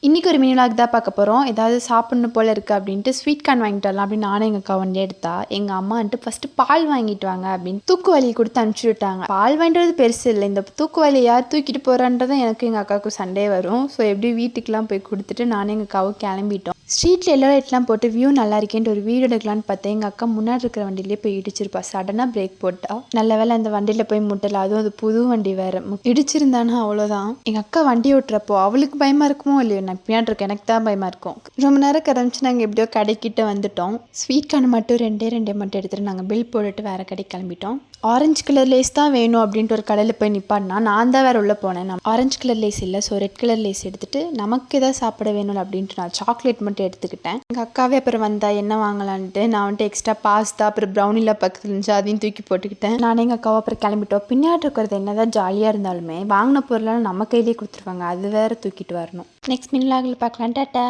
இன்றைக்கி ஒரு mini vlog தான் பார்க்க போகிறோம். ஏதாவது சாப்பிட்ணும் போல் இருக்குது அப்படின்ட்டு ஸ்வீட் கார்ன் வாங்கிட்டு வரலாம் அப்படின்னு நானும் எங்கள் அக்கா வண்டி எடுத்தா எங்கள் அம்மா வந்துட்டு ஃபஸ்ட்டு பால் வாங்கிட்டு வாங்க அப்படின்னு தூக்குவாளியை கொடுத்து அனுப்பிச்சி விட்டாங்க. பால் வாங்கிட்டு பெருசு இல்லை, இந்த தூக்குவாளியை யார் தூக்கிட்டு போகிறான்றதான் எனக்கு எங்கள் அக்காவுக்கும் சண்டே வரும். ஸோ எப்படி வீட்டுக்கெலாம் போய் கொடுத்துட்டு நானும் எங்கள் அக்காவும் கிளம்பிட்டோம். ஸ்ட்ரீட்டில் எல்லோ லைட்லாம் போட்டு வியூ நல்லா இருக்கேன்ட்டு ஒரு வீடியோ எடுக்கலான்னு பார்த்தேன். எங்கள் அக்கா முன்னாடி இருக்கிற வண்டியிலே போய் இடிச்சிருப்பா. சடனாக பிரேக் போட்டா. நல்ல வேலை அந்த வண்டியில் போய் முட்டலை, அதுவும் அது புது வண்டி வேறு. இடிச்சிருந்தானா அவ்வளோதான். எங்கள் அக்கா வண்டி ஓட்டுறப்போ அவளுக்கு பயமாக இருக்குமோ இல்லையோ, நான் பின்னாடி இருக்கேன், எனக்கு தான் பயமாக இருக்கும். ரொம்ப நேரம் கரைஞ்சி நாங்கள் எப்படியோ கடைக்கிட்ட வந்துட்டோம். ஸ்வீட் கார்ன் மட்டும் ரெண்டே மட்டும் எடுத்துகிட்டு நாங்கள் பில் போட்டுட்டு வேறு கடைக்கு கிளம்பிட்டோம். ஆரஞ்சு கலர் லேஸ் தான் வேணும் அப்படின்ட்டு ஒரு கடையில் போய் நிப்பாடினா நான் தான் வேறு உள்ளே போனேன். நான் ஆரஞ்சு கலர் லேஸ் இல்லை, ஸோ ரெட் கலர் லேஸ் எடுத்துகிட்டு நமக்கு எதாவது சாப்பிட வேணும் அப்படின்ட்டு நான் சாக்லேட் மட்டும் எடுத்துக்கிட்டேன். எங்கள் அக்காவே அப்புறம் வந்தா என்ன வாங்கலான்ட்டு நான் வந்துட்டு எக்ஸ்ட்ரா பாஸ்தா அப்புறம் ப்ரௌனிலாம் பக்கத்தில் இருந்துச்சு, அதையும் தூக்கி போட்டுக்கிட்டேன். நானே எங்கள் அக்காவை அப்புறம் கிளம்பிட்டோம். பின்னாடி இருக்கிறது என்ன தான் ஜாலியாக இருந்தாலுமே வாங்கின பொருளால் நம்ம கையிலேயே கொடுத்துருவாங்க, அது வேறு தூக்கிட்டு வரணும். நெக்ஸ்ட் மினிலாகில் பார்க்கலாம். டாட்டா.